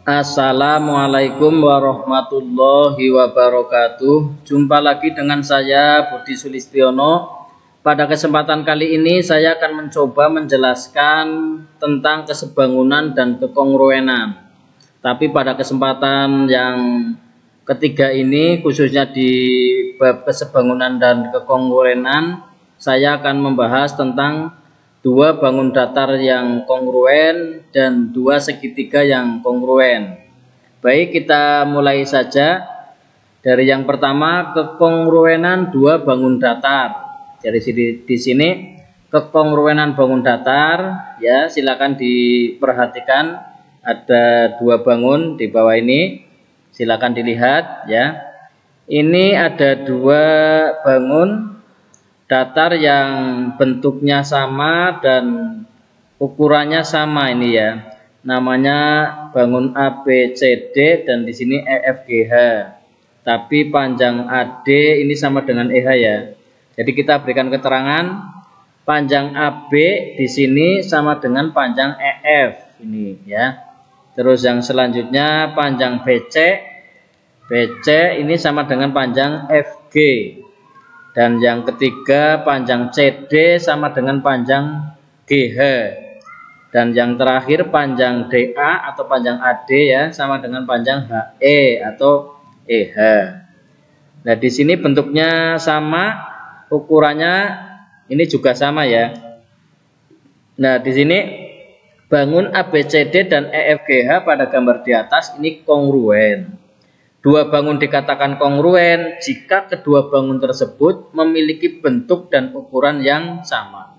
Assalamualaikum warahmatullahi wabarakatuh. Jumpa lagi dengan saya Budi Sulistiono. Pada kesempatan kali ini saya akan mencoba menjelaskan tentang kesebangunan dan kekongruenan. Tapi pada kesempatan yang ketiga ini, khususnya di bab kesebangunan dan kekongruenan, saya akan membahas tentang dua bangun datar yang kongruen dan dua segitiga yang kongruen. Baik, kita mulai saja dari yang pertama, kekongruenan dua bangun datar. Jadi di sini kekongruenan bangun datar, ya silakan diperhatikan ada dua bangun di bawah ini. Silakan dilihat ya. Ini ada dua bangun datar yang bentuknya sama dan ukurannya sama ini ya. Namanya bangun ABCD dan di sini EFGH. Tapi panjang AD ini sama dengan EH ya. Jadi kita berikan keterangan panjang AB di sini sama dengan panjang EF ini ya. Terus yang selanjutnya panjang BC ini sama dengan panjang FG. Dan yang ketiga panjang CD sama dengan panjang GH. Dan yang terakhir panjang DA atau panjang AD ya sama dengan panjang HE atau EH. Nah, di sini bentuknya sama, ukurannya ini juga sama ya. Nah, di sini bangun ABCD dan EFGH pada gambar di atas ini kongruen. Dua bangun dikatakan kongruen jika kedua bangun tersebut memiliki bentuk dan ukuran yang sama.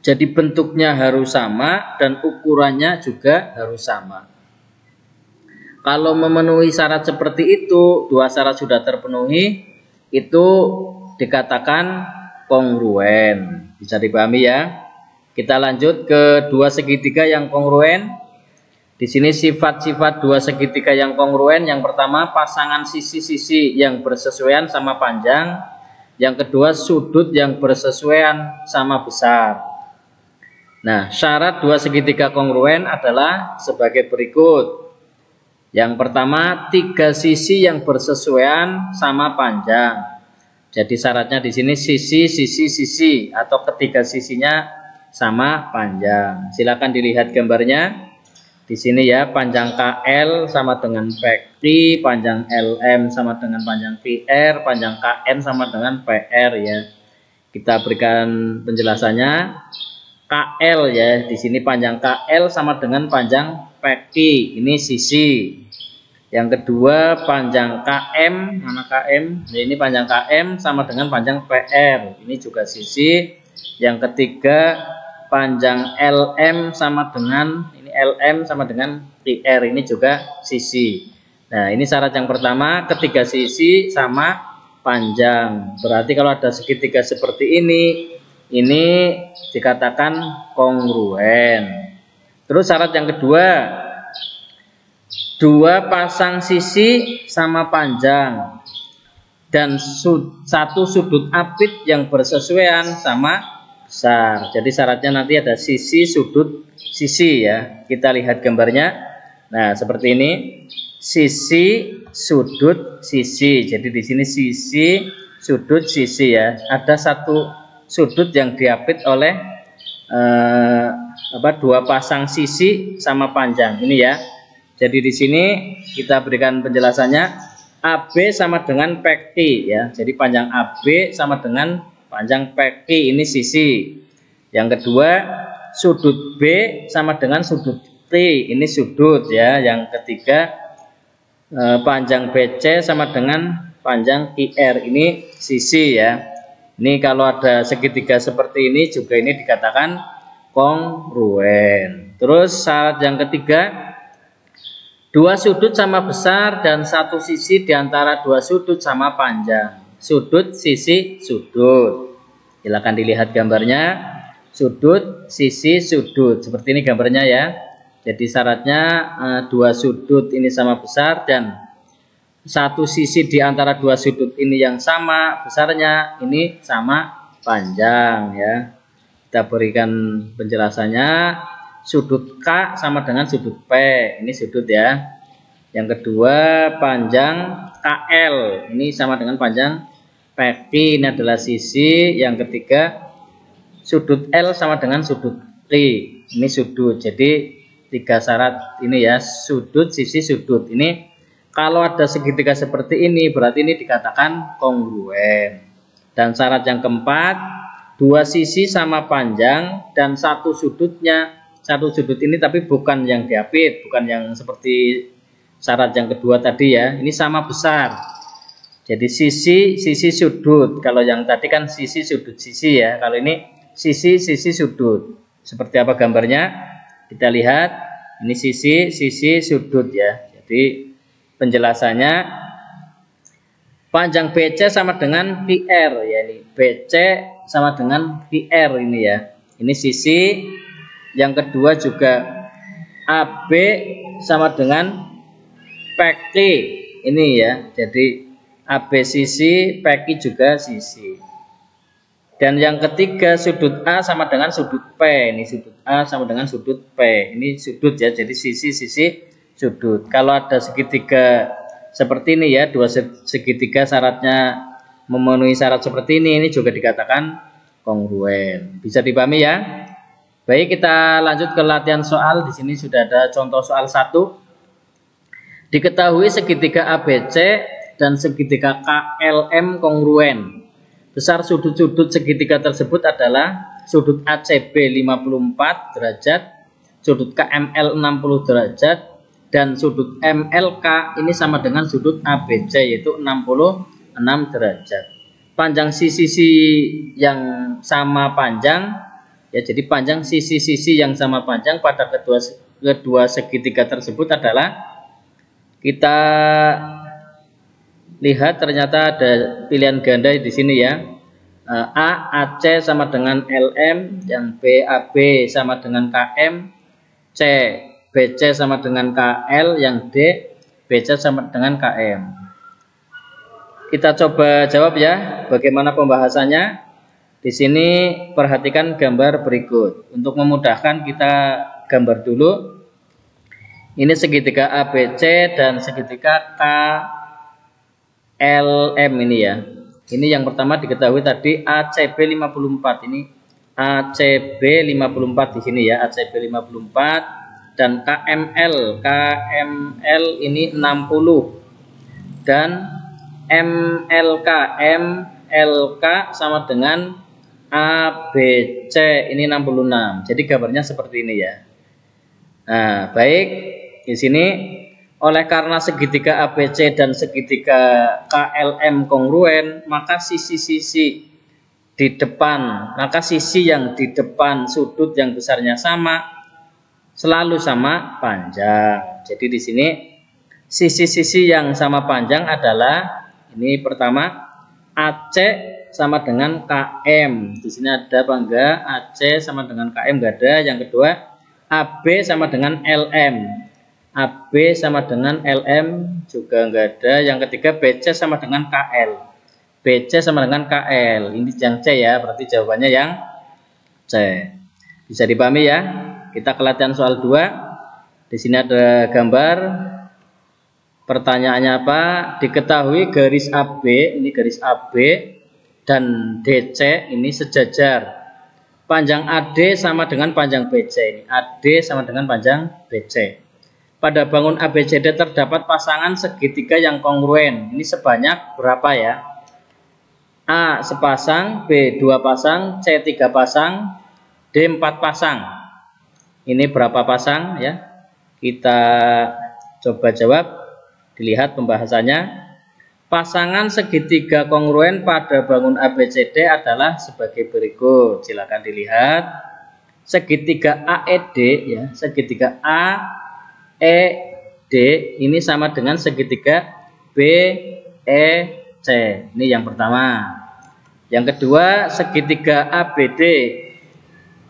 Jadi bentuknya harus sama dan ukurannya juga harus sama. Kalau memenuhi syarat seperti itu, dua syarat sudah terpenuhi, itu dikatakan kongruen. Bisa dipahami ya. Kita lanjut ke dua segitiga yang kongruen. Di sini sifat-sifat dua segitiga yang kongruen. Yang pertama, pasangan sisi-sisi yang bersesuaian sama panjang. Yang kedua, sudut yang bersesuaian sama besar. Nah, syarat dua segitiga kongruen adalah sebagai berikut. Yang pertama, tiga sisi yang bersesuaian sama panjang. Jadi syaratnya di sini sisi atau ketiga sisinya sama panjang. Silakan dilihat gambarnya. Di sini ya, panjang KL sama dengan PQ, panjang LM sama dengan panjang PR, panjang KN sama dengan PR ya. Kita berikan penjelasannya. KL ya, di sini panjang KL sama dengan panjang PQ, ini sisi. Yang kedua panjang KM, mana KM? Nah, ini panjang KM sama dengan panjang PR, ini juga sisi. Yang ketiga panjang LM sama dengan LM sama dengan PR, ini juga sisi. Nah, ini syarat yang pertama, ketiga sisi sama panjang. Berarti kalau ada segitiga seperti ini dikatakan kongruen. Terus syarat yang kedua, dua pasang sisi sama panjang dan satu sudut apit yang bersesuaian sama besar. Jadi syaratnya nanti ada sisi, sudut, sisi ya. Kita lihat gambarnya. Nah, seperti ini. Sisi, sudut, sisi. Jadi di sini sisi, sudut, sisi ya. Ada satu sudut yang diapit oleh dua pasang sisi sama panjang. Ini ya. Jadi di sini kita berikan penjelasannya. AB sama dengan PQ ya. Jadi panjang AB sama dengan panjang PQ, ini sisi. Yang kedua, sudut B sama dengan sudut T, ini sudut ya. Yang ketiga, panjang BC sama dengan panjang QR, ini sisi ya. Ini kalau ada segitiga seperti ini juga ini dikatakan kongruen. Terus syarat yang ketiga, dua sudut sama besar dan satu sisi di antara dua sudut sama panjang. Sudut, sisi, sudut. Silakan dilihat gambarnya. Sudut, sisi, sudut. Seperti ini gambarnya ya. Jadi syaratnya dua sudut ini sama besar dan satu sisi di antara dua sudut ini yang sama besarnya, ini sama panjang ya. Kita berikan penjelasannya. sudut K sama dengan sudut P, ini sudut ya. Yang kedua panjang KL, ini sama dengan panjang PQ, ini adalah sisi. Yang ketiga sudut L sama dengan sudut Q, ini sudut. Jadi 3 syarat ini ya, sudut, sisi, sudut. Ini kalau ada segitiga seperti ini berarti ini dikatakan kongruen. Dan syarat yang keempat, 2 sisi sama panjang dan satu sudutnya, satu sudut ini tapi bukan yang diapit, bukan yang seperti syarat yang kedua tadi ya, ini sama besar. Jadi sisi, sisi, sudut. Kalau yang tadi kan sisi, sudut, sisi ya, kalau ini sisi, sisi, sudut. Seperti apa gambarnya? Kita lihat, ini sisi, sisi, sudut ya. Jadi penjelasannya, panjang BC sama dengan PR ya, ini BC sama dengan PR ini ya. Ini sisi. Yang kedua juga AB sama dengan PQ ini ya. Jadi AB sisi, PQ juga sisi. Dan yang ketiga sudut A sama dengan sudut P. Ini sudut A sama dengan sudut P. Ini sudut ya, jadi sisi, sisi, sudut. Kalau ada segitiga seperti ini ya, 2 segitiga syaratnya memenuhi syarat seperti ini juga dikatakan kongruen. Bisa dipahami ya? Baik, kita lanjut ke latihan soal. Di sini sudah ada contoh soal 1. Diketahui segitiga ABC dan segitiga KLM kongruen. Besar sudut-sudut segitiga tersebut adalah sudut ACB 54 derajat, sudut KML 60 derajat, dan sudut MLK ini sama dengan sudut ABC yaitu 66 derajat. Panjang sisi-sisi yang sama panjang ya, jadi panjang sisi-sisi yang sama panjang pada kedua segitiga tersebut adalah, kita lihat ternyata ada pilihan ganda di sini ya. A AC sama dengan LM, yang B AB sama dengan KM, C BC sama dengan KL, yang D BC sama dengan KM. Kita coba jawab ya, bagaimana pembahasannya. Di sini perhatikan gambar berikut. Untuk memudahkan kita gambar dulu. Ini segitiga ABC dan segitiga KLM ini ya. Ini yang pertama diketahui tadi ACB 54. Ini ACB 54 di sini ya, ACB 54, dan KML ini 60, dan MLK sama dengan ABC ini 66. Jadi gambarnya seperti ini ya. Nah, baik, di sini oleh karena segitiga ABC dan segitiga KLM kongruen, maka sisi-sisi di depan, maka sisi yang di depan sudut yang besarnya sama selalu sama panjang. Jadi di sini sisi-sisi yang sama panjang adalah, ini pertama AC sama dengan KM. Di sini ada apa enggak? AC sama dengan KM enggak ada. Yang kedua AB sama dengan LM. AB sama dengan LM juga enggak ada. Yang ketiga BC sama dengan KL. BC sama dengan KL. Ini yang C ya, berarti jawabannya yang C. Bisa dipahami ya? Kita ke latihan soal 2. Di sini ada gambar. Pertanyaannya apa? Diketahui garis AB, ini garis AB, dan DC ini sejajar. Panjang AD sama dengan panjang BC. Ini AD sama dengan panjang BC. Pada bangun ABCD terdapat pasangan segitiga yang kongruen. Ini sebanyak berapa ya? A sepasang, B 2 pasang, C 3 pasang, D 4 pasang. Ini berapa pasang ya? Kita coba jawab. Dilihat pembahasannya. Pasangan segitiga kongruen pada bangun ABCD adalah sebagai berikut. Silakan dilihat. Segitiga AED ya, segitiga AED ini sama dengan segitiga BEC. Ini yang pertama. Yang kedua, segitiga ABD.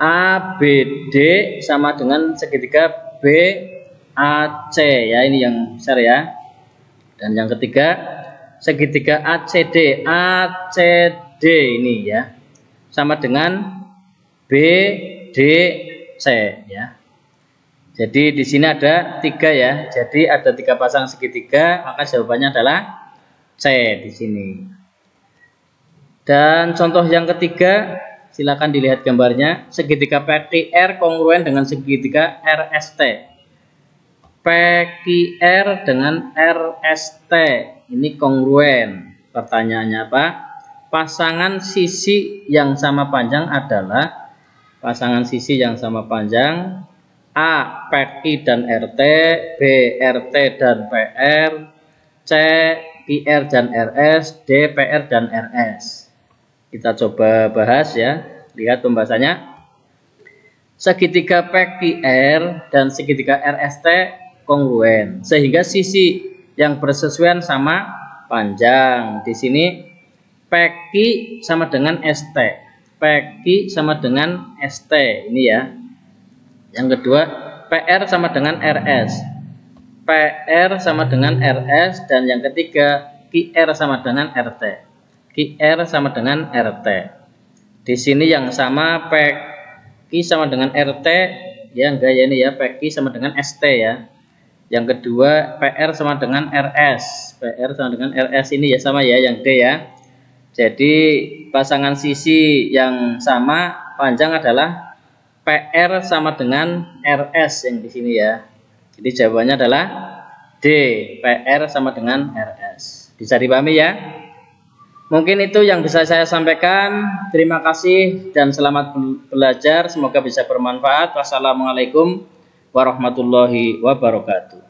ABD sama dengan segitiga BAC ya, ini yang besar ya. Dan yang ketiga, segitiga ACD. ACD ini ya sama dengan BDC ya. Jadi di sini ada 3 ya. Jadi ada 3 pasang segitiga, maka jawabannya adalah C di sini. Dan contoh yang ketiga, silakan dilihat gambarnya. Segitiga PQR kongruen dengan segitiga RST. PQR dengan RST ini kongruen. Pertanyaannya apa? Pasangan sisi yang sama panjang adalah pasangan sisi yang sama panjang A. PQI dan RT, B. RT dan PR, C. PR dan RS, D. PR dan RS. Kita coba bahas ya. Lihat pembahasannya. Segitiga PQR dan segitiga RST kongruen, sehingga sisi yang bersesuaian sama panjang. Di sini PQI sama dengan ST. PQI sama dengan ST. Ini ya. Yang kedua, PR sama dengan RS. PR sama dengan RS. Dan yang ketiga, QR sama dengan RT. QR sama dengan RT. Di sini yang sama PQI sama dengan RT. Ya enggak ya, ini ya, PQI sama dengan ST ya. Yang kedua, PR sama dengan RS. PR sama dengan RS ini ya sama ya, yang D ya. Jadi pasangan sisi yang sama panjang adalah PR sama dengan RS yang di sini ya. Jadi jawabannya adalah D, PR sama dengan RS. Bisa dipahami ya? Mungkin itu yang bisa saya sampaikan. Terima kasih dan selamat belajar. Semoga bisa bermanfaat. Wassalamualaikum warahmatullahi wabarakatuh.